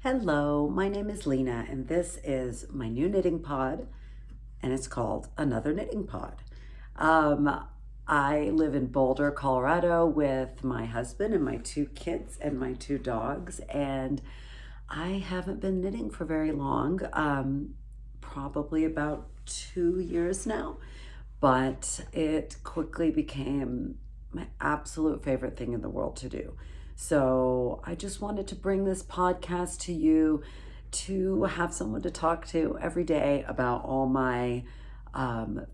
Hello, my name is Leena, and this is my new knitting pod, and it's called Another Knitting Pod. I live in Boulder, Colorado with my husband and my two kids and my two dogs, and I haven't been knitting for very long, probably about 2 years now, but it quickly became my absolute favorite thing in the world to do. So I just wanted to bring this podcast to you to have someone to talk to every day about all my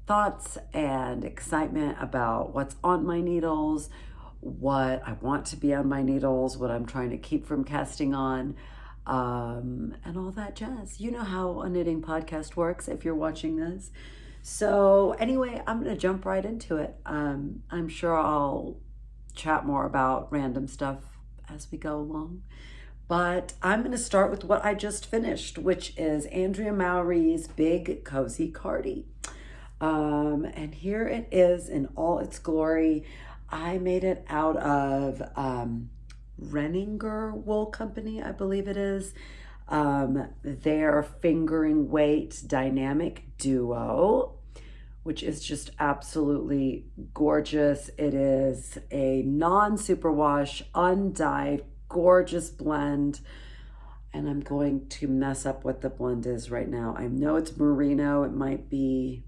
thoughts and excitement about what's on my needles, what I want to be on my needles, what I'm trying to keep from casting on, and all that jazz. You know how a knitting podcast works if you're watching this. So anyway, I'm going to jump right into it. I'm sure I'll chat more about random stuff as we go along. But I'm going to start with what I just finished, which is Andrea Mowry's Big Cozy Cardi. And here it is in all its glory. I made it out of Renninger Wool Company, I believe it is. Their fingering weight dynamic duo, which is just absolutely gorgeous. It is a non-superwash, undyed, gorgeous blend. And I'm going to mess up what the blend is right now. I know it's merino. It might be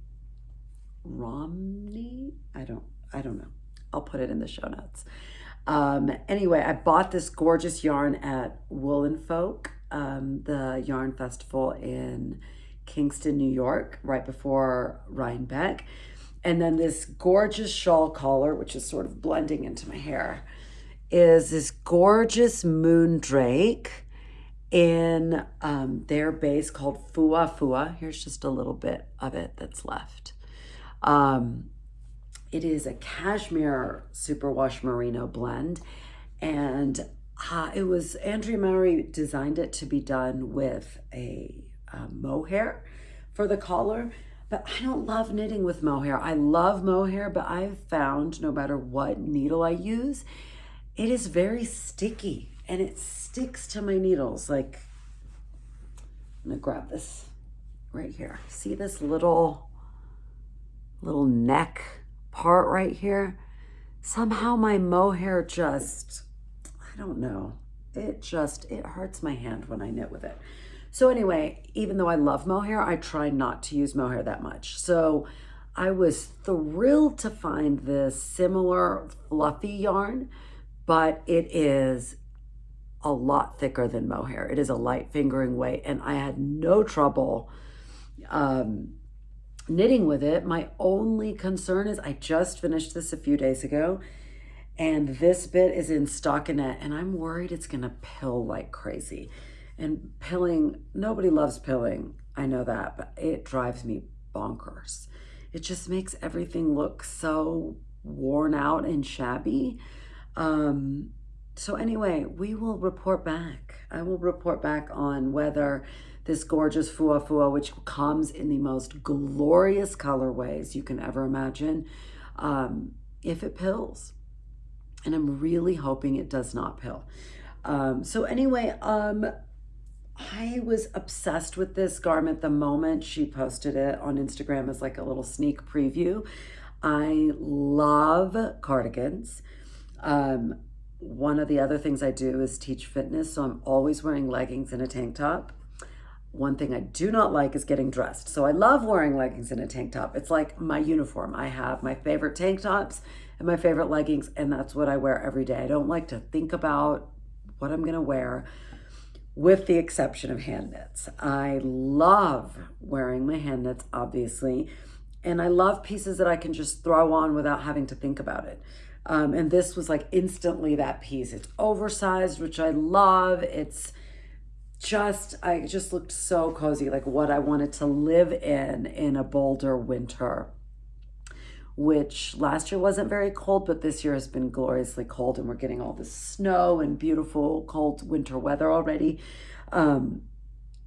Romney. I don't know. I'll put it in the show notes. Anyway, I bought this gorgeous yarn at Wool'n Folk, the yarn festival in Kingston, New York, right before Rhinebeck. And then this gorgeous shawl collar, which is sort of blending into my hair, is this gorgeous moondrake in their base called Fua Fua. Here's just a little bit of it that's left. It is a cashmere superwash merino blend, and it was Andrea Mowry designed it to be done with a mohair for the collar, but I don't love knitting with mohair. I love mohair, but I've found no matter what needle I use, it is very sticky and it sticks to my needles. Like, I'm gonna grab this right here. See this little neck part right here? Somehow my mohair just, I don't know, it hurts my hand when I knit with it. So anyway, even though I love mohair, I try not to use mohair that much. So I was thrilled to find this similar fluffy yarn, but it is a lot thicker than mohair. It is a light fingering weight, and I had no trouble knitting with it. My only concern is I just finished this a few days ago, and this bit is in stockinette, and I'm worried it's gonna pill like crazy. And pilling, nobody loves pilling, I know that, but it drives me bonkers. It just makes everything look so worn out and shabby. So anyway, we will report back. I will report back on whether this gorgeous Fua Fua, which comes in the most glorious colorways you can ever imagine, if it pills. And I'm really hoping it does not pill. So anyway, I was obsessed with this garment the moment she posted it on Instagram as like a little sneak preview. I love cardigans. One of the other things I do is teach fitness, so I'm always wearing leggings and a tank top. One thing I do not like is getting dressed. So I love wearing leggings and a tank top. It's like my uniform. I have my favorite tank tops and my favorite leggings, and that's what I wear every day. I don't like to think about what I'm gonna wear, with the exception of hand knits. I love wearing my hand knits, obviously, and I love pieces that I can just throw on without having to think about it. And this was like instantly that piece. It's oversized, which I love. I just looked so cozy, like what I wanted to live in a Boulder winter, which last year wasn't very cold, but this year has been gloriously cold, and we're getting all this snow and beautiful cold winter weather already.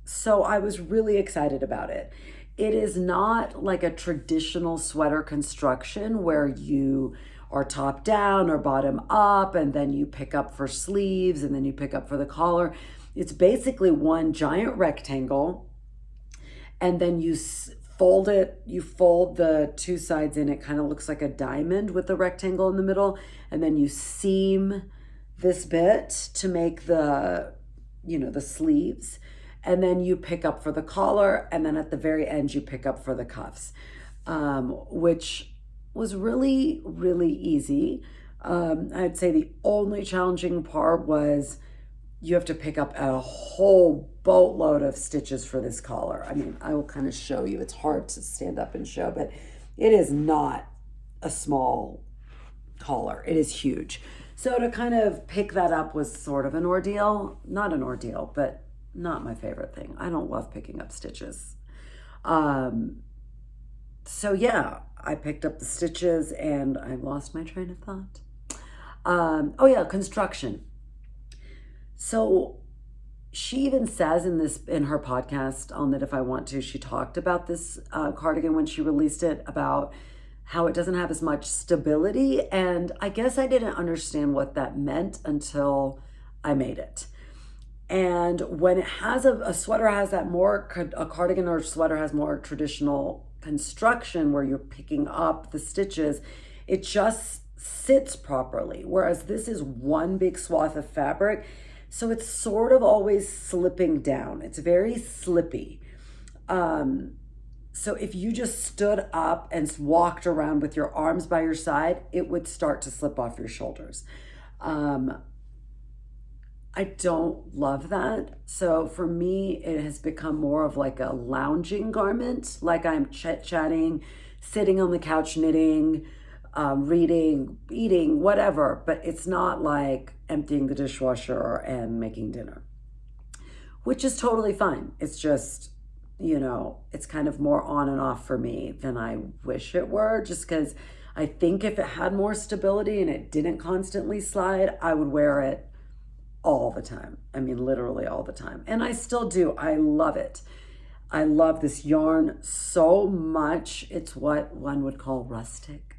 So I was really excited about it. It is not like a traditional sweater construction where you are top down or bottom up, and then you pick up for sleeves, and then you pick up for the collar. it's basically one giant rectangle, and then you fold it, you fold the two sides in, it kind of looks like a diamond with the rectangle in the middle, and then you seam this bit to make the, the sleeves, and then you pick up for the collar, and then at the very end you pick up for the cuffs, which was really, really easy. I'd say the only challenging part was you have to pick up a whole boatload of stitches for this collar. I mean, I will kind of show you. It's hard to stand up and show, but it is not a small collar. It is huge. So to kind of pick that up was sort of an ordeal. Not an ordeal, but not my favorite thing. I don't love picking up stitches. So yeah, I picked up the stitches and I lost my train of thought. Oh yeah, construction. So she even says in her podcast on Knit If I Want To, she talked about this cardigan when she released it, about how it doesn't have as much stability. And I guess I didn't understand what that meant until I made it. And when it has a sweater has that more, a cardigan or sweater has more traditional construction where you're picking up the stitches, it just sits properly. Whereas this is one big swath of fabric. So it's sort of always slipping down. It's very slippy. So if you just stood up and walked around with your arms by your side, it would start to slip off your shoulders. I don't love that. So for me, it has become more of like a lounging garment, like I'm chit-chatting, sitting on the couch knitting, reading, eating, whatever, but it's not like emptying the dishwasher and making dinner, which is totally fine. It's just, it's kind of more on and off for me than I wish it were, just because I think if it had more stability and it didn't constantly slide, I would wear it all the time. I mean, literally all the time. And I still do. I love it. I love this yarn so much. It's what one would call rustic,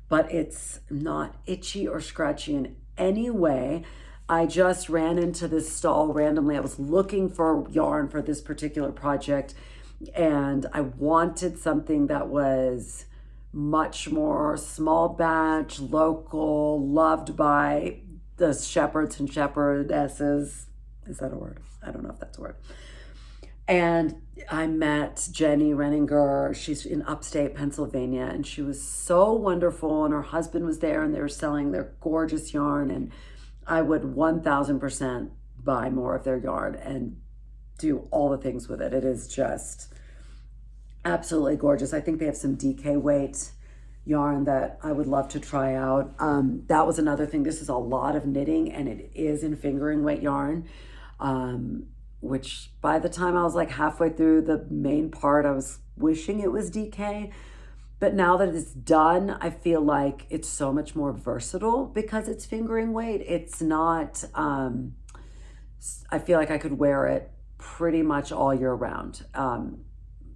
but it's not itchy or scratchy in any way. I just ran into this stall randomly. I was looking for yarn for this particular project, and I wanted something that was much more small batch, local, loved by the shepherds and shepherdesses. Is that a word? I don't know if that's a word. And I met Jenny Renninger. She's in upstate Pennsylvania, and she was so wonderful. And her husband was there, and they were selling their gorgeous yarn. And I would 1000% buy more of their yarn and do all the things with it. It is just absolutely gorgeous. I think they have some DK weight yarn that I would love to try out. That was another thing. This is a lot of knitting, and it is in fingering weight yarn. Which by the time I was like halfway through the main part, I was wishing it was DK. But now that it's done, I feel like it's so much more versatile because it's fingering weight. It's not, I feel like I could wear it pretty much all year round.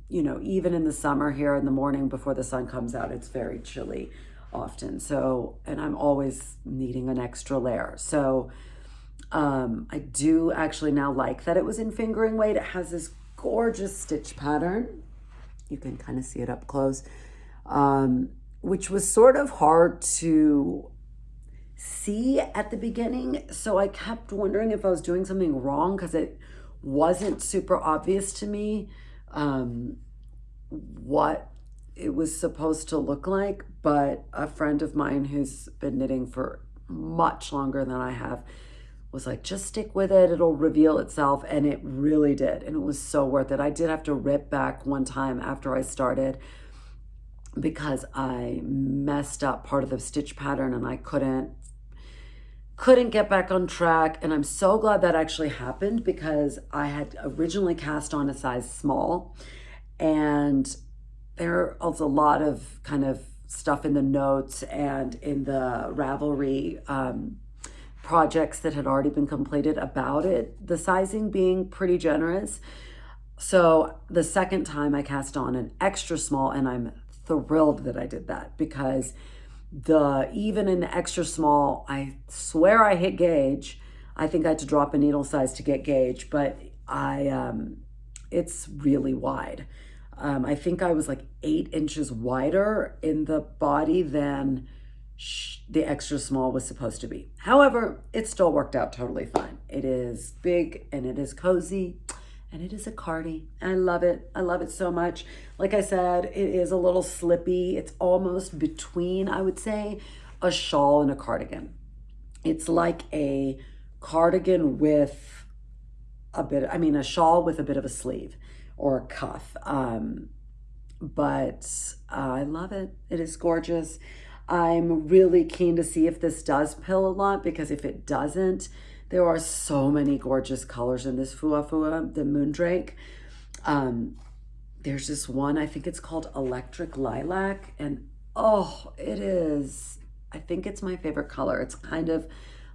Even in the summer here in the morning before the sun comes out, it's very chilly often. So, and I'm always needing an extra layer. So, I do actually now like that it was in fingering weight. It has this gorgeous stitch pattern. You can kind of see it up close, which was sort of hard to see at the beginning. So I kept wondering if I was doing something wrong because it wasn't super obvious to me what it was supposed to look like. But a friend of mine who's been knitting for much longer than I have was like, just stick with it, it'll reveal itself. And it really did. And it was so worth it. I did have to rip back one time after I started because I messed up part of the stitch pattern and I couldn't get back on track. And I'm so glad that actually happened because I had originally cast on a size small, and there was a lot of kind of stuff in the notes and in the Ravelry projects that had already been completed about it, the sizing being pretty generous. So the second time I cast on an extra small, and I'm thrilled that I did that because even in the extra small, I swear I hit gauge. I think I had to drop a needle size to get gauge, but it's really wide. I think I was like 8 inches wider in the body than the extra small was supposed to be. However, it still worked out totally fine. It is big and it is cozy and it is a Cardi. I love it. I love it so much. Like I said, it is a little slippy. It's almost between, I would say, a shawl and a cardigan. It's like a cardigan with a shawl with a bit of a sleeve or a cuff. But I love it. It is gorgeous. I'm really keen to see if this does pill a lot, because if it doesn't, there are so many gorgeous colors in this Fuafua, the Moondrake. There's this one, I think it's called Electric Lilac, and oh, it is, I think it's my favorite color. It's kind of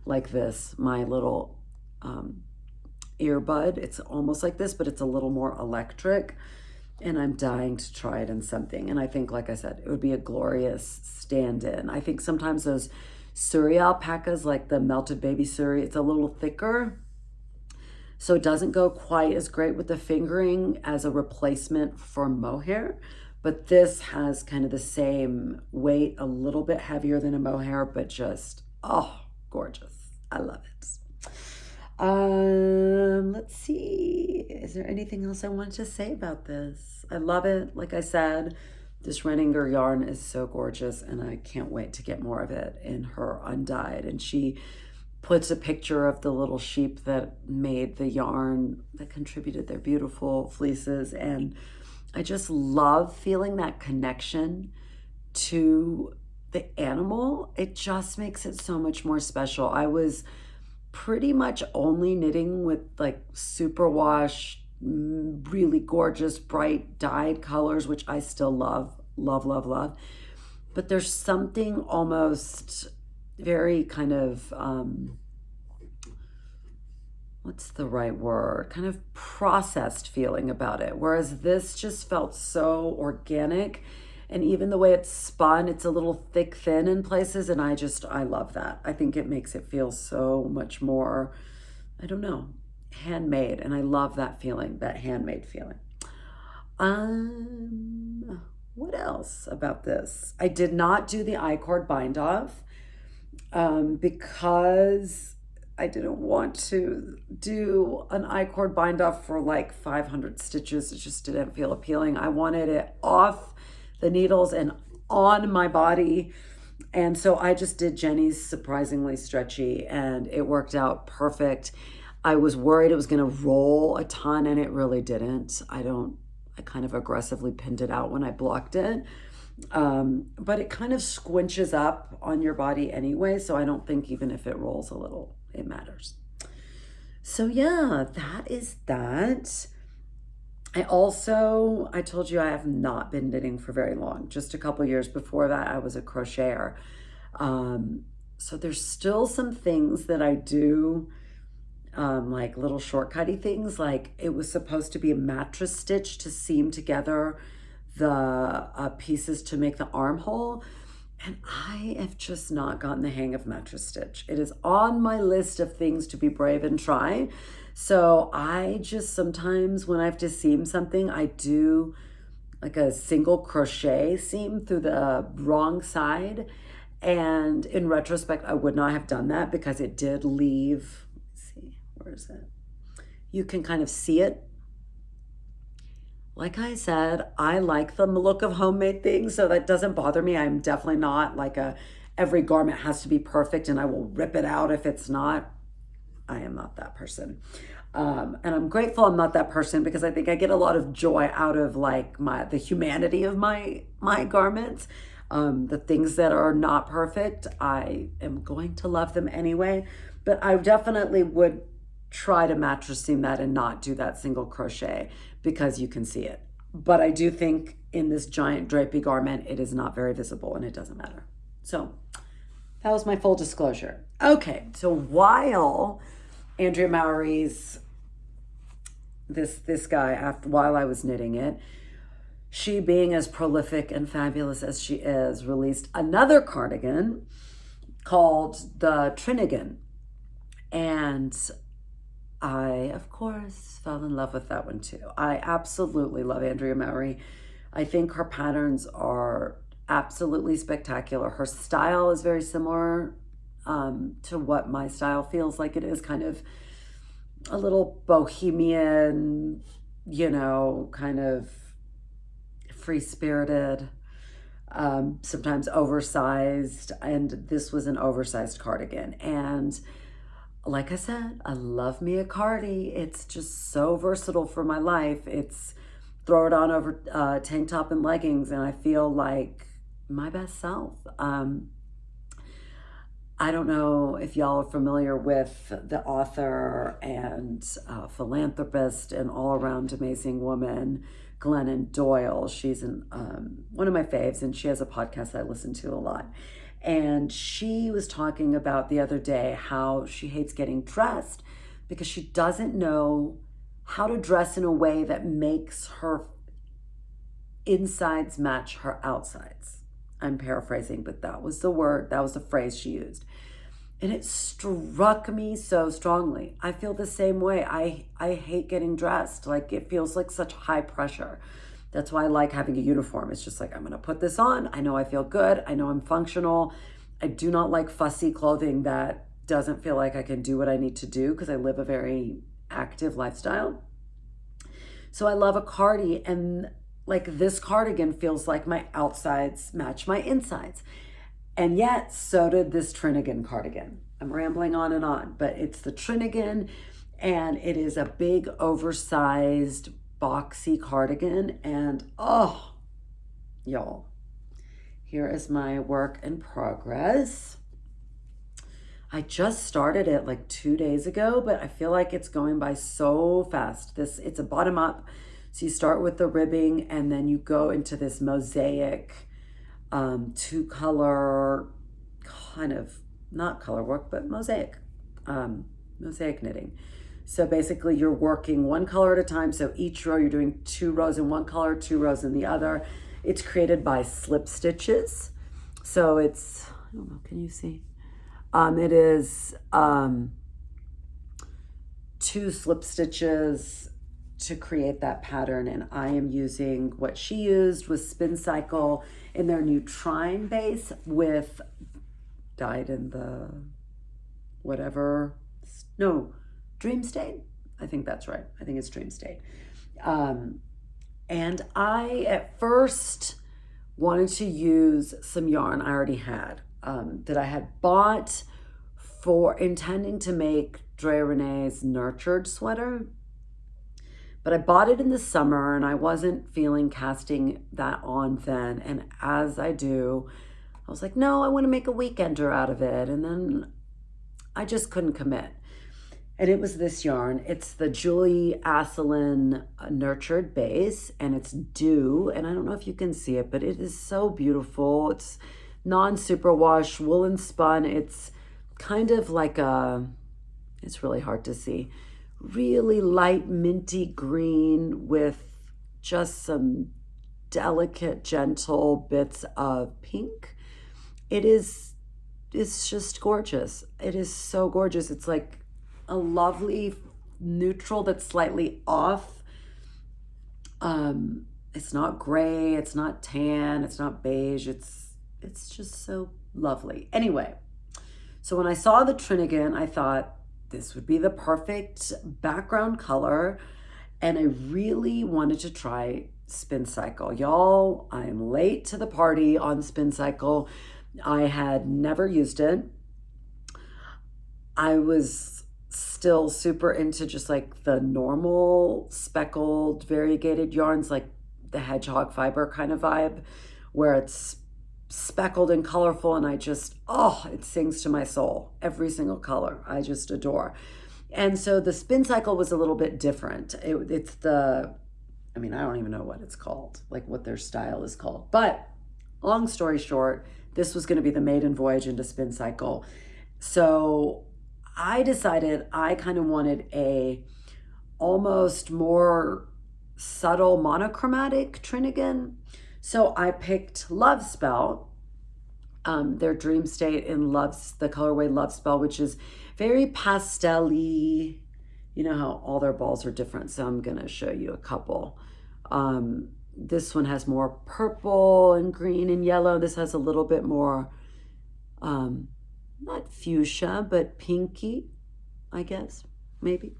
like this, my little earbud. It's almost like this, but it's a little more electric. And I'm dying to try it in something. And I think, like I said, it would be a glorious stand-in. I think sometimes those Suri alpacas, like the melted baby Suri, it's a little thicker. So it doesn't go quite as great with the fingering as a replacement for mohair. But this has kind of the same weight, a little bit heavier than a mohair, but just, oh, gorgeous. I love it. Let's see. Is there anything else I wanted to say about this? I love it. Like I said, this Renninger yarn is so gorgeous, and I can't wait to get more of it in her undyed. And she puts a picture of the little sheep that made the yarn, that contributed their beautiful fleeces. And I just love feeling that connection to the animal. It just makes it so much more special. I was pretty much only knitting with like superwash, really gorgeous, bright dyed colors, which I still love. But there's something almost very kind of, what's the right word? Kind of processed feeling about it. Whereas this just felt so organic. And even the way it's spun, it's a little thick, thin in places. And I love that. I think it makes it feel so much more, I don't know, handmade. And I love that feeling, that handmade feeling. What else about this? I did not do the I-cord bind off because I didn't want to do an I-cord bind off for like 500 stitches. It just didn't feel appealing. I wanted it off the needles and on my body. And so I just did Jenny's surprisingly stretchy, and it worked out perfect. I was worried it was going to roll a ton, and it really didn't. I kind of aggressively pinned it out when I blocked it. But it kind of squinches up on your body anyway. So I don't think even if it rolls a little, it matters. So yeah, that is that. I told you I have not been knitting for very long. Just a couple years before that, I was a crocheter. So there's still some things that I do, like little shortcutty things. Like it was supposed to be a mattress stitch to seam together the pieces to make the armhole. And I have just not gotten the hang of mattress stitch. It is on my list of things to be brave and try. So I just sometimes when I have to seam something, I do like a single crochet seam through the wrong side. And in retrospect, I would not have done that because it did leave, let's see, where is it? You can kind of see it. Like I said, I like the look of homemade things, so that doesn't bother me. I'm definitely not like every garment has to be perfect and I will rip it out if it's not. I am not that person. And I'm grateful I'm not that person, because I think I get a lot of joy out of like the humanity of my garments. The things that are not perfect, I am going to love them anyway. But I definitely would try to mattress seam that and not do that single crochet because you can see it. But I do think in this giant drapey garment, it is not very visible and it doesn't matter. So that was my full disclosure. Okay, so while Andrea Mowry's, this guy, while I was knitting it, she, being as prolific and fabulous as she is, released another cardigan called the Trinigan. And I, of course, fell in love with that one too. I absolutely love Andrea Mowry. I think her patterns are absolutely spectacular. Her style is very similar to what my style feels like it is, kind of a little bohemian, kind of free-spirited, sometimes oversized. And this was an oversized cardigan. And like I said, I love me a Cardi. It's just so versatile for my life. It's throw it on over tank top and leggings, and I feel like my best self. I don't know if y'all are familiar with the author and philanthropist and all-around amazing woman, Glennon Doyle. She's one of my faves, and she has a podcast I listen to a lot. And she was talking about the other day how she hates getting dressed because she doesn't know how to dress in a way that makes her insides match her outsides. I'm paraphrasing, but that was the phrase she used. And it struck me so strongly. I feel the same way. I hate getting dressed. Like, it feels like such high pressure. That's why I like having a uniform. It's just like, I'm going to put this on. I know I feel good. I know I'm functional. I do not like fussy clothing that doesn't feel like I can do what I need to do because I live a very active lifestyle. So I love a Cardi, and like this cardigan feels like my outsides match my insides. And yet, so did this Trinigan cardigan. I'm rambling on, but it's the Trinigan, and it is a big, oversized, boxy cardigan. And oh, y'all, here is my work in progress. I just started it like 2 days ago, but I feel like it's going by so fast. It's a bottom up. So you start with the ribbing, and then you go into this mosaic, 2-color, kind of not color work, but mosaic knitting. So basically you're working one color at a time. So each row you're doing 2 rows in one color, 2 rows in the other. It's created by slip stitches. So it's, I don't know, can you see? It is 2 slip stitches to create that pattern, and I am using what she used with Spincycle in their new Trine base with dyed in the Dream State. I think that's right. I think it's Dream State. And I at first wanted to use some yarn I already had that I had bought for intending to make Drea Renee's Nurtured sweater. But I bought it in the summer, and I wasn't feeling casting that on then. And as I do, I was like, no, I want to make a weekender out of it. And then I just couldn't commit. And it was this yarn. It's the Julie Asselin Nurtured base, and it's Dew. And I don't know if you can see it, but it is so beautiful. It's non-superwash, woolen spun. It's kind of like it's really hard to see, really light minty green with just some delicate, gentle bits of pink. It's just gorgeous. It is so gorgeous. It's like a lovely neutral that's slightly off. It's not gray, it's not tan, it's not beige. It's just so lovely. Anyway, so when I saw the Trinigan, I thought this would be the perfect background color, and I really wanted to try Spincycle. Y'all, I'm late to the party on Spincycle. I had never used it. I was still super into just like the normal speckled variegated yarns, like the hedgehog fiber kind of vibe, where it's speckled and colorful, and it sings to my soul. Every single color I just adore. And so the Spincycle was a little bit different. I don't even know what it's called, like what their style is called. But long story short, this was going to be the maiden voyage into Spincycle. So I decided I kind of wanted a almost more subtle monochromatic Trinigan. So I picked Love Spell, their Dream State in the colorway Love Spell, which is very pastel-y. You know how all their balls are different, so I'm gonna show you a couple. This one has more purple and green and yellow. This has a little bit more, not fuchsia, but pinky, I guess, maybe.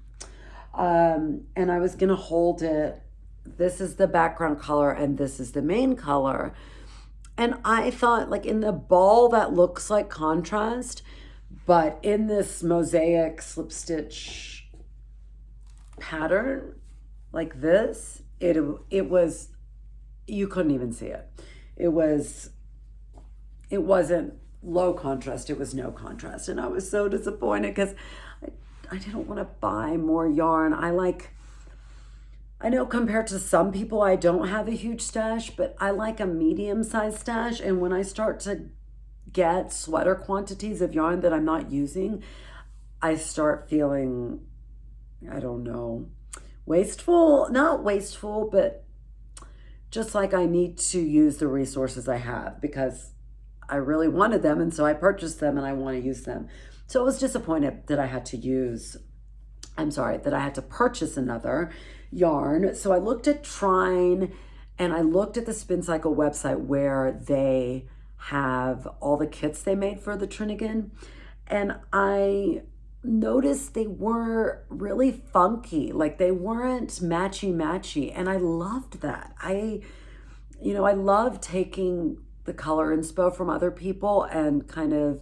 And I was gonna hold it. This is the background color and this is the main color. And I thought, like, in the ball that looks like contrast, but in this mosaic slip stitch pattern like this, it was, you couldn't even see it. It wasn't low contrast, it was no contrast. And I was so disappointed because I didn't want to buy more yarn. I know compared to some people, I don't have a huge stash, but I like a medium-sized stash. And when I start to get sweater quantities of yarn that I'm not using, I start feeling, I don't know, wasteful. Not wasteful, but just like I need to use the resources I have because I really wanted them. And so I purchased them and I want to use them. So I was disappointed that I had to purchase another yarn. So I looked at Trine and I looked at the Spincycle website where they have all the kits they made for the Trinigan. And I noticed they were really funky. Like they weren't matchy. And I loved that. I love taking the color inspo from other people and kind of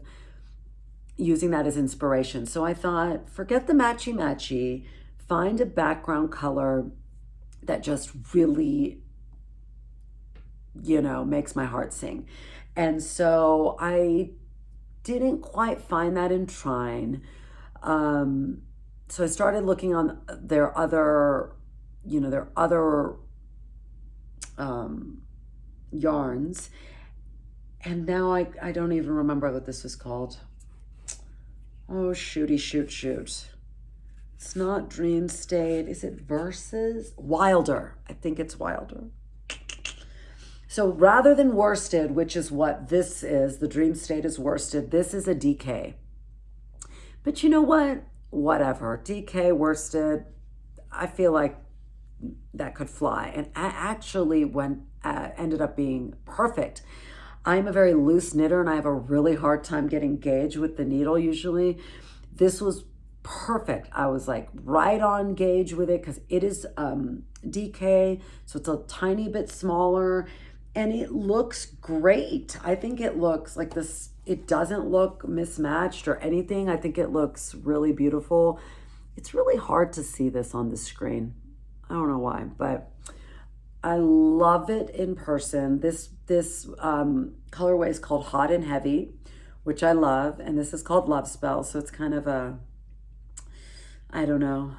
using that as inspiration. So I thought, forget the matchy, find a background color that just really, makes my heart sing. And so I didn't quite find that in Trine. So I started looking on their other yarns. And now I don't even remember what this was called. Oh, shooty shoot. It's not Dream State. Is it Versus? Wilder. I think it's Wilder. So rather than worsted, which is what this is, the Dream State is worsted, this is a DK. But you know what? Whatever. DK, worsted, I feel like that could fly. And I actually ended up being perfect. I'm a very loose knitter and I have a really hard time getting gauge with the needle usually. This was perfect. I was like right on gauge with it because it is DK, so it's a tiny bit smaller and it looks great. I think it looks like this, it doesn't look mismatched or anything. I think it looks really beautiful. It's really hard to see this on the screen. I don't know why, but I love it in person. This colorway is called Hot and Heavy, which I love. And this is called Love Spell. So it's kind of a, I don't know,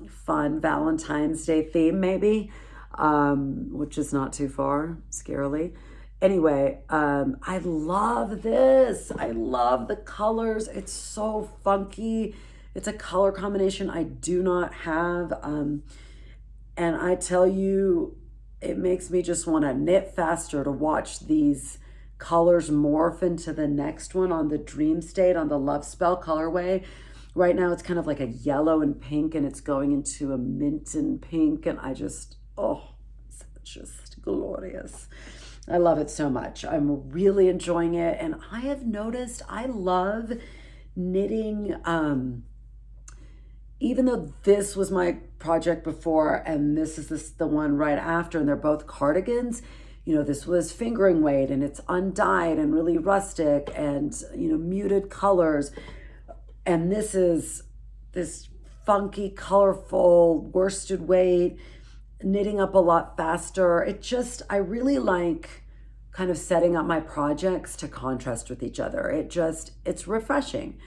fun Valentine's Day theme maybe, which is not too far, scarily. Anyway, I love this. I love the colors. It's so funky. It's a color combination I do not have. And I tell you, it makes me just want to knit faster to watch these colors morph into the next one on the Dream State, on the Love Spell colorway. Right now, it's kind of like a yellow and pink, and it's going into a mint and pink. And it's just glorious. I love it so much. I'm really enjoying it. And I have noticed I love knitting, even though this was my project before and this is the one right after, and they're both cardigans, this was fingering weight and it's undyed and really rustic and, muted colors. And this is this funky, colorful, worsted weight, knitting up a lot faster. I really like kind of setting up my projects to contrast with each other. It's refreshing.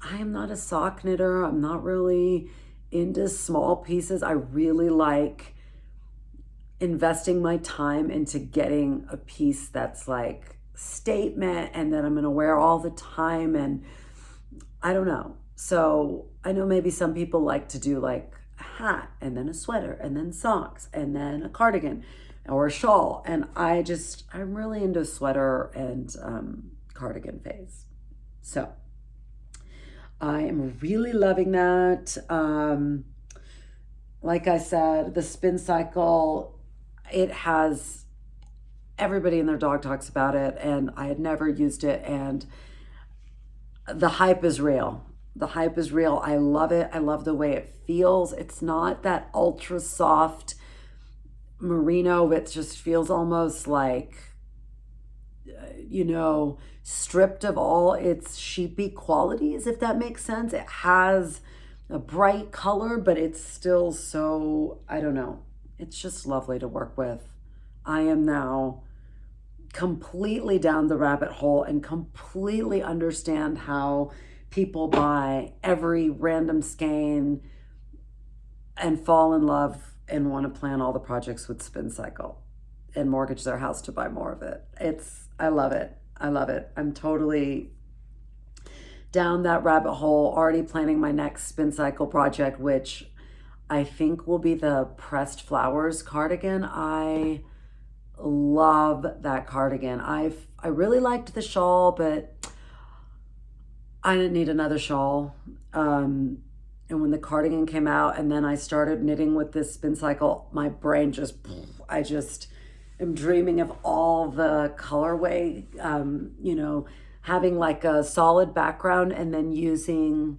I am not a sock knitter. I'm not really into small pieces. I really like investing my time into getting a piece that's like statement and that I'm going to wear all the time. And I don't know. So I know maybe some people like to do like a hat and then a sweater and then socks and then a cardigan or a shawl. And I'm really into sweater and cardigan phase. So I am really loving that. Like I said, the Spincycle, it has, everybody and their dog talks about it, and I had never used it, and the hype is real. The hype is real. I love it. I love the way it feels. It's not that ultra soft merino. It just feels almost like, stripped of all its sheepy qualities, if that makes sense. It has a bright color, but it's still so, I don't know. It's just lovely to work with. I am now completely down the rabbit hole and completely understand how people buy every random skein and fall in love and want to plan all the projects with Spincycle and mortgage their house to buy more of it. I love it. I love it. I'm totally down that rabbit hole, already planning my next Spincycle project, which I think will be the pressed flowers cardigan. I love that cardigan. I really liked the shawl, but I didn't need another shawl. And when the cardigan came out and then I started knitting with this Spincycle, my brain I just am dreaming of all the colorway, having like a solid background and then using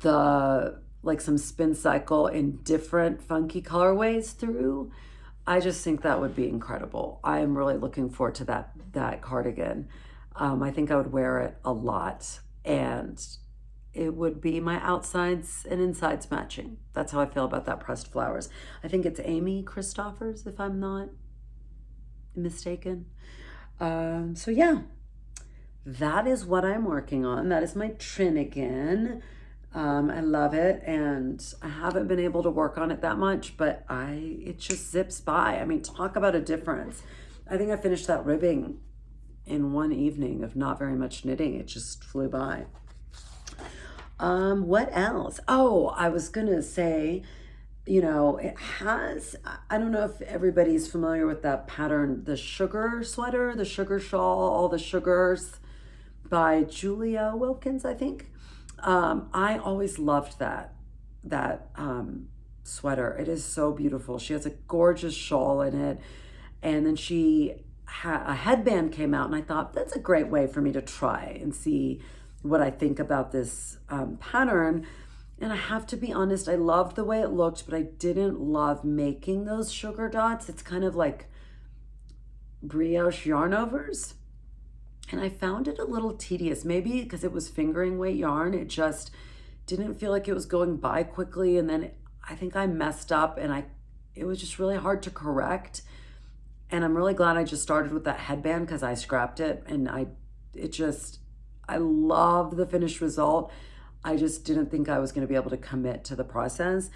some Spincycle in different funky colorways through. I just think that would be incredible. I am really looking forward to that cardigan. I think I would wear it a lot, and it would be my outsides and insides matching. That's how I feel about that pressed flowers. I think it's Amy Christoffers, if I'm not mistaken. So yeah, that is what I'm working on. That is my Trinigan. I love it, and I haven't been able to work on it that much, but it just zips by. I mean, talk about a difference. I think I finished that ribbing in one evening of not very much knitting. It just flew by. What else? Oh, I was gonna say, it has, I don't know if everybody's familiar with that pattern, the sugar sweater, the sugar shawl, all the sugars by Julia Wilkins, I think. I always loved that sweater. It is so beautiful. She has a gorgeous shawl in it. And then a headband came out, and I thought that's a great way for me to try and see what I think about this pattern. And I have to be honest, I loved the way it looked, but I didn't love making those sugar dots. It's kind of like brioche yarn overs. And I found it a little tedious, maybe because it was fingering weight yarn. It just didn't feel like it was going by quickly. And then I think I messed up, and it was just really hard to correct. And I'm really glad I just started with that headband, because I scrapped it, and I loved the finished result. I just didn't think I was going to be able to commit to the process.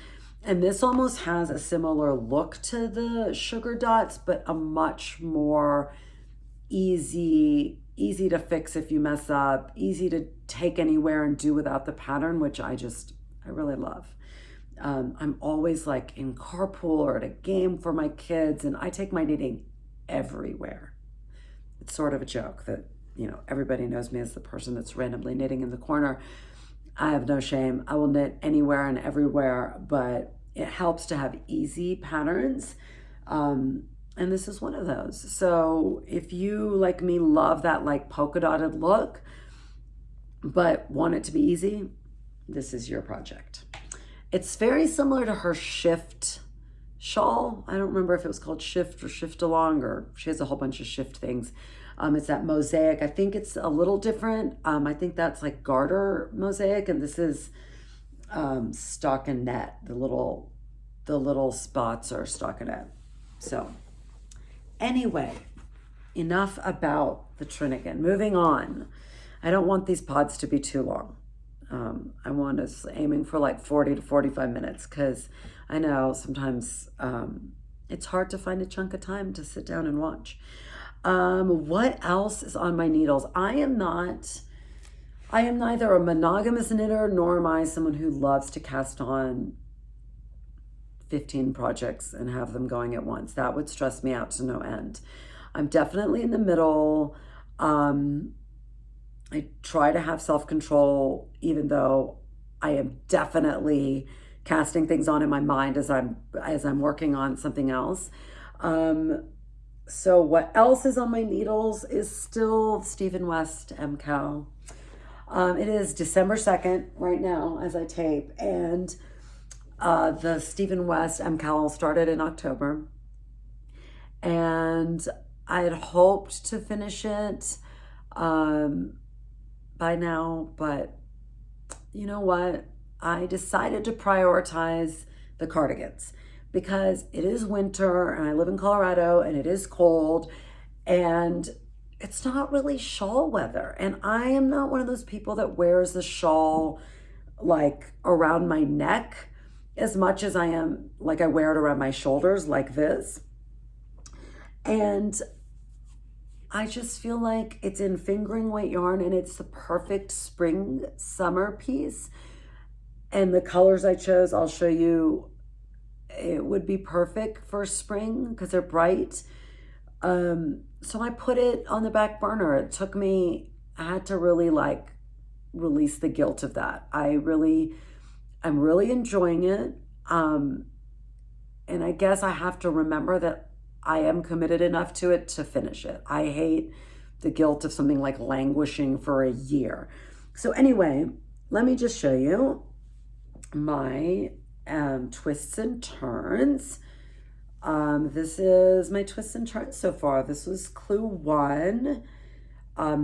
And this almost has a similar look to the sugar dots, but a much more easy to fix if you mess up, easy to take anywhere and do without the pattern, which I really love. I'm always like in carpool or at a game for my kids, and I take my knitting everywhere. It's sort of a joke that, everybody knows me as the person that's randomly knitting in the corner. I have no shame. I will knit anywhere and everywhere, but it helps to have easy patterns. And this is one of those. So if you, like me, love that like polka dotted look, but want it to be easy, this is your project. It's very similar to her Shift shawl. I don't remember if it was called Shift or Shift Along, or she has a whole bunch of Shift things. It's that mosaic. I think it's a little different. I think that's like garter mosaic, and this is stockinette. The little spots are stockinette. So anyway, enough about the Trinigan. Moving on. I don't want these pods to be too long. I want us aiming for like 40 to 45 minutes, because I know sometimes it's hard to find a chunk of time to sit down and watch. What else is on my needles? I am neither a monogamous knitter, nor am I someone who loves to cast on 15 projects and have them going at once. That would stress me out to no end. I'm definitely in the middle. I try to have self-control, even though I am definitely casting things on in my mind as I'm working on something else. Um, so what else is on my needles is still Stephen West MKAL. It is December 2nd right now as I tape, and the Stephen West MKAL started in October, and I had hoped to finish it um, by now, but you know what? I decided to prioritize the cardigans because it is winter and I live in Colorado and it is cold and it's not really shawl weather. And I am not one of those people that wears the shawl like around my neck as much as I am like I wear it around my shoulders like this. And I just feel like it's in fingering weight yarn and it's the perfect spring summer piece. And the colors I chose, I'll show you, it would be perfect for spring because they're bright. So I put it on the back burner. It took me, I had to really like release the guilt of that. I'm really enjoying it. And I guess I have to remember that I am committed enough to it to finish it. I hate the guilt of something like languishing for a year. So anyway, let me just show you my twists and turns. This is my twists and turns so far. This was clue 1.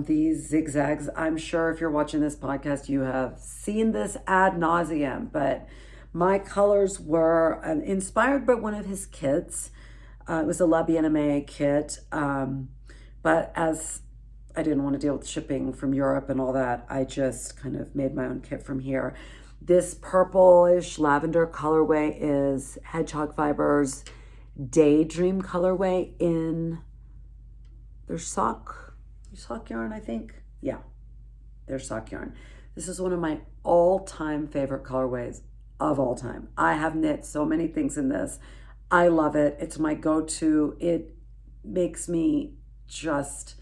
These zigzags, I'm sure if you're watching this podcast, you have seen this ad nauseum, but my colors were inspired by one of his kits. It was a La Bien-Aimée kit, but as I didn't want to deal with shipping from Europe and all that, I just kind of made my own kit from here. This purplish lavender colorway is Hedgehog Fibers Daydream colorway in their sock yarn, I think. Yeah, their sock yarn. This is one of my all-time favorite colorways of all time. I have knit so many things in this. I love it. It's my go-to. It makes me just,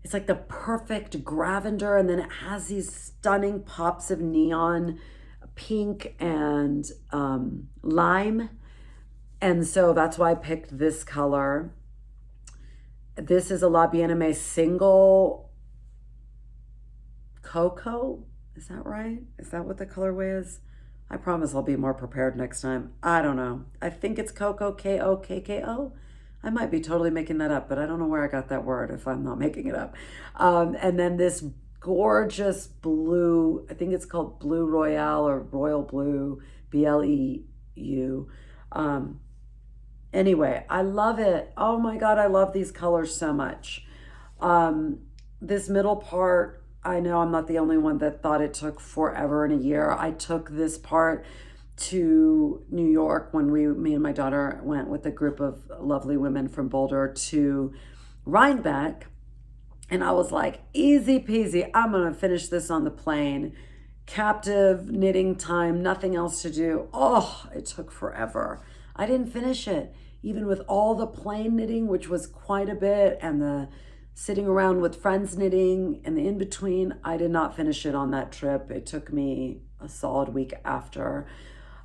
it's like the perfect gravender, and then it has these stunning pops of neon pink and lime. And so that's why I picked this color. This is a La Bien-Aimée single cocoa. Is that right? Is that what the colorway is? I promise I'll be more prepared next time. I don't know. I think it's cocoa, Kokko. I might be totally making that up, but I don't know where I got that word if I'm not making it up. And then this gorgeous blue, I think it's called Blue Royale or Royal Blue, BLEU. Anyway, I love it. Oh my God, I love these colors so much. This middle part, I know I'm not the only one that thought it took forever and a year. I took this part to New York when me and my daughter went with a group of lovely women from Boulder to Rhinebeck. And I was like, easy peasy, I'm gonna finish this on the plane. Captive knitting time, nothing else to do. Oh, it took forever. I didn't finish it, even with all the plane knitting, which was quite a bit, and the sitting around with friends knitting and the in-between. I did not finish it on that trip. It took me a solid week after.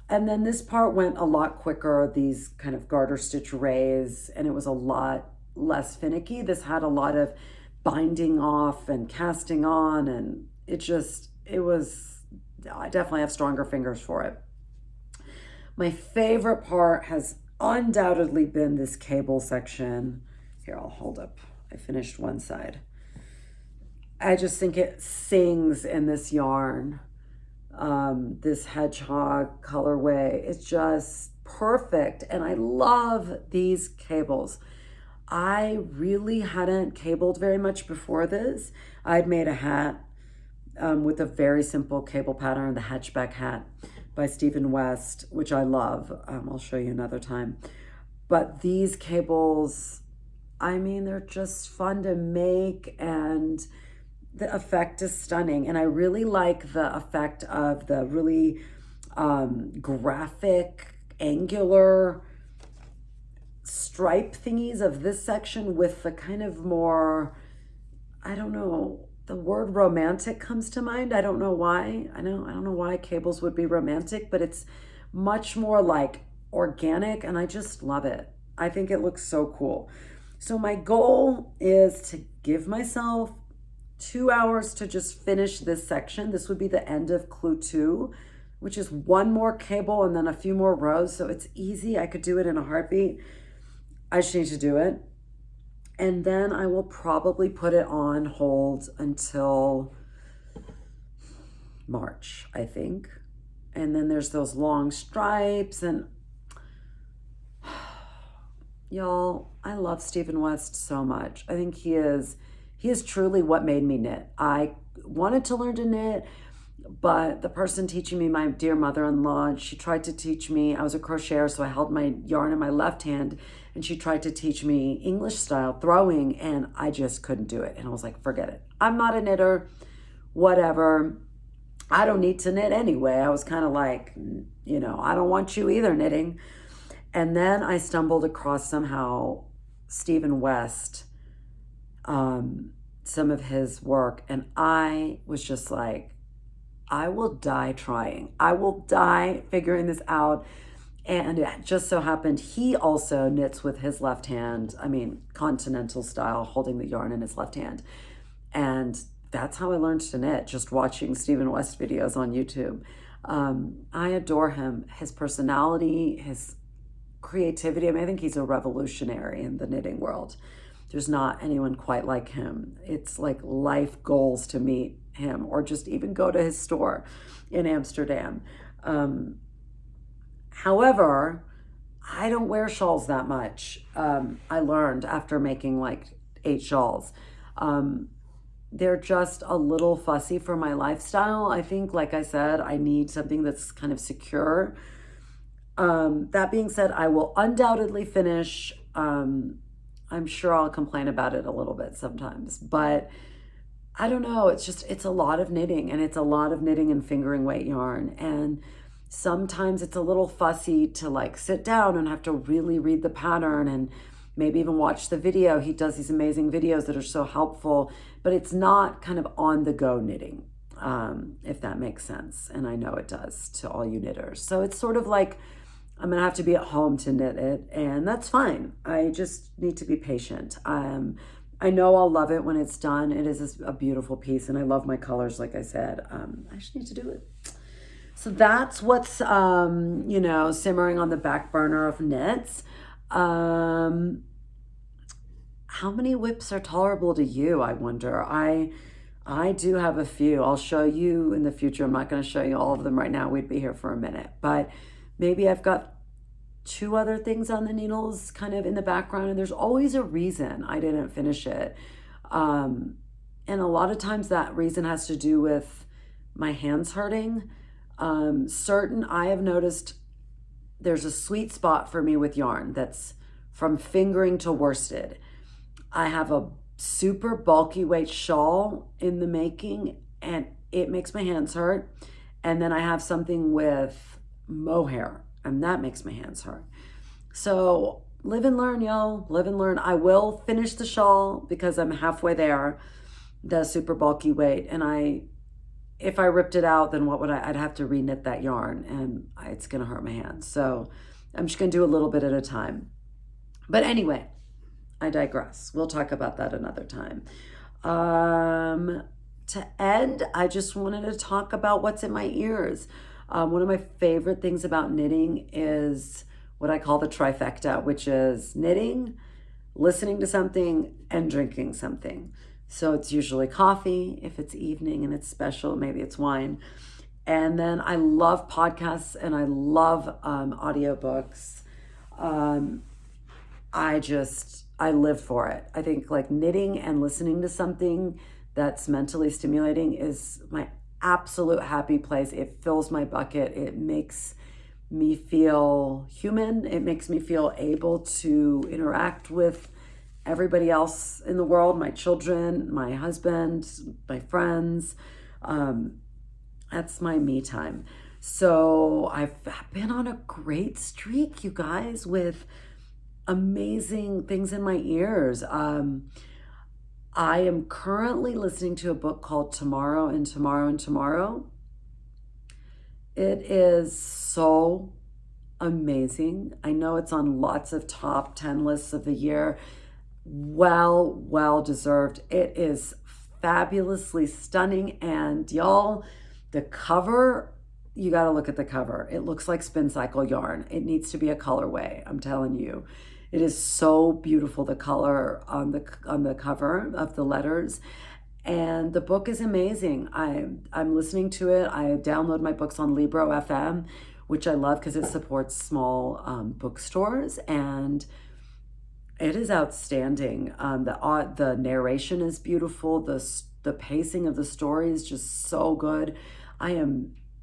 And then this part went a lot quicker, these kind of garter stitch rays, and it was a lot less finicky. This had a lot of binding off and casting on, and I definitely have stronger fingers for it. My favorite part has undoubtedly been this cable section. Here, I'll hold up. I finished one side. I just think it sings in this yarn. This hedgehog colorway. It's just perfect. And I love these cables. I really hadn't cabled very much before this. I'd made a hat with a very simple cable pattern, the Hatchback hat by Stephen West, which I love. I'll show you another time. But these cables, I mean, they're just fun to make, and the effect is stunning. And I really like the effect of the really graphic, angular stripe thingies of this section with the kind of more, I don't know, the word romantic comes to mind. I don't know why. I don't know why cables would be romantic, but it's much more like organic, and I just love it. I think it looks so cool. So my goal is to give myself 2 hours to just finish this section. This would be the end of clue 2, which is one more cable and then a few more rows. So it's easy. I could do it in a heartbeat. I just need to do it. And then I will probably put it on hold until March, I think. And then there's those long stripes, and y'all, I love Stephen West so much. I think he is truly what made me knit. I wanted to learn to knit, but the person teaching me, my dear mother-in-law, she tried to teach me, I was a crocheter, so I held my yarn in my left hand, and she tried to teach me English style throwing, and I just couldn't do it. And I was like, forget it. I'm not a knitter, whatever. I don't need to knit anyway. I was kind of like, I don't want you either knitting. And then I stumbled across somehow Stephen West, some of his work, and I was just like, I will die trying. I will die figuring this out. And it just so happened he also knits with his left hand. I mean, continental style, holding the yarn in his left hand. And that's how I learned to knit, just watching Stephen West videos on YouTube. I adore him, his personality, his creativity. I mean, I think he's a revolutionary in the knitting world. There's not anyone quite like him. It's like life goals to meet him or just even go to his store in Amsterdam. However, I don't wear shawls that much. I learned after making like 8 shawls. They're just a little fussy for my lifestyle. I think, like I said, I need something that's kind of secure. That being said, I will undoubtedly finish. I'm sure I'll complain about it a little bit sometimes, but I don't know. It's a lot of knitting, and it's a lot of knitting and fingering weight yarn. And sometimes it's a little fussy to like sit down and have to really read the pattern and maybe even watch the video. He does these amazing videos that are so helpful, but it's not kind of on the go knitting, if that makes sense. And I know it does to all you knitters. So it's sort of like, I'm gonna have to be at home to knit it, and that's fine. I just need to be patient. I know I'll love it when it's done. It is a beautiful piece, and I love my colors, like I said. I just need to do it. So that's what's, simmering on the back burner of knits. How many whips are tolerable to you, I wonder? I do have a few. I'll show you in the future. I'm not going to show you all of them right now. We'd be here for a minute. But maybe I've got 2 other things on the needles kind of in the background, and there's always a reason I didn't finish it. And a lot of times that reason has to do with my hands hurting. I have noticed there's a sweet spot for me with yarn that's from fingering to worsted. I have a super bulky weight shawl in the making, and it makes my hands hurt. And then I have something with mohair, and that makes my hands hurt. So live and learn, y'all. Live and learn. I will finish the shawl because I'm halfway there, the super bulky weight. And if I ripped it out, then I'd have to reknit that yarn, and it's going to hurt my hands. So I'm just going to do a little bit at a time. But anyway, I digress. We'll talk about that another time. To end, I just wanted to talk about what's in my ears. One of my favorite things about knitting is what I call the trifecta, which is knitting, listening to something, and drinking something. So it's usually coffee. If it's evening and it's special, maybe it's wine. And then I love podcasts and I love audiobooks. I live for it. I think like knitting and listening to something that's mentally stimulating is my absolute happy place. It fills my bucket. It makes me feel human. It makes me feel able to interact with everybody else in the world, my children, my husband, my friends. That's my me time. So I've been on a great streak, you guys, with amazing things in my ears. I am currently listening to a book called Tomorrow and Tomorrow and Tomorrow. It is so amazing. I know it's on lots of top 10 lists of the year. Well deserved. It is fabulously stunning. And y'all, the cover, you got to look at the cover. It looks like Spincycle yarn. It needs to be a colorway, I'm telling you. It is so beautiful, the color on the cover of the letters. And the book is amazing. I'm listening to it. I download my books on Libro FM, which I love because it supports small bookstores, and it is outstanding. The narration is beautiful. The pacing of the story is just so good.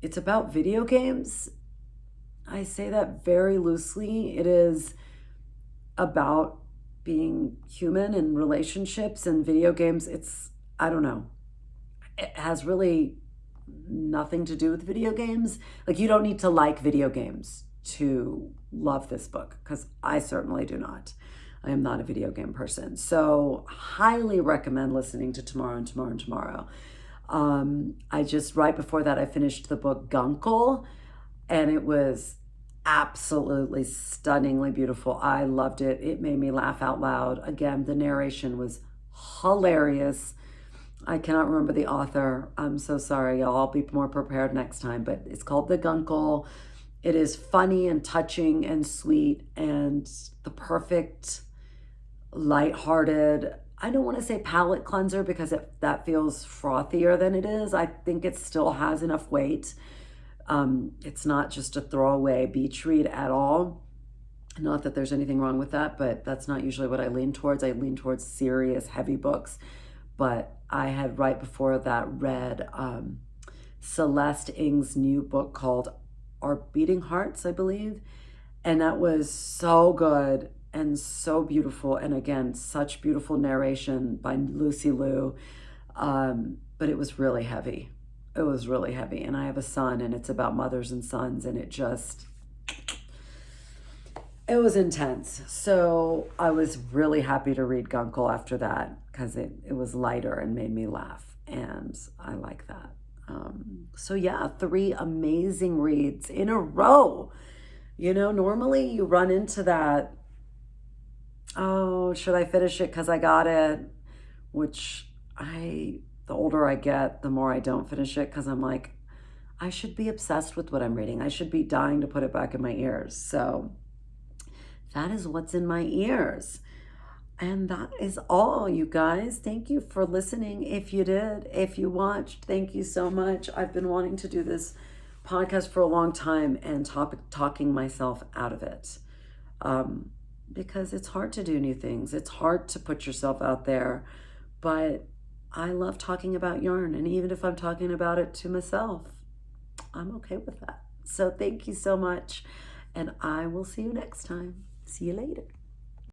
It's about video games. I say that very loosely. It is about being human and relationships and video games. I don't know. It has really nothing to do with video games. Like, you don't need to like video games to love this book, because I certainly do not. I am not a video game person. So highly recommend listening to Tomorrow and Tomorrow and Tomorrow. Right before that, I finished the book Guncle, and it was absolutely stunningly beautiful. I loved it. It made me laugh out loud. Again, the narration was hilarious. I cannot remember the author. I'm so sorry, y'all. I'll be more prepared next time, but it's called The Guncle. It is funny and touching and sweet and the perfect lighthearted, I don't want to say palate cleanser, because that feels frothier than it is. I think it still has enough weight. It's not just a throwaway beach read at all. Not that there's anything wrong with that, but that's not usually what I lean towards. I lean towards serious, heavy books. But I had right before that read Celeste Ng's new book called Our Beating Hearts, I believe. And that was so good and so beautiful. And again, such beautiful narration by Lucy Liu. But it was really heavy. It was really heavy. And I have a son, and it's about mothers and sons, and it was intense. So I was really happy to read Guncle after that, because it was lighter and made me laugh. And I like that. So yeah, 3 amazing reads in a row. You know, normally you run into that, oh, should I finish it because I got it? Which the older I get, the more I don't finish it, because I'm like, I should be obsessed with what I'm reading. I should be dying to put it back in my ears. So that is what's in my ears. And that is all, you guys. Thank you for listening. If you did, if you watched, thank you so much. I've been wanting to do this podcast for a long time and talking myself out of it. Because it's hard to do new things. It's hard to put yourself out there. But I love talking about yarn. And even if I'm talking about it to myself, I'm okay with that. So thank you so much. And I will see you next time. See you later.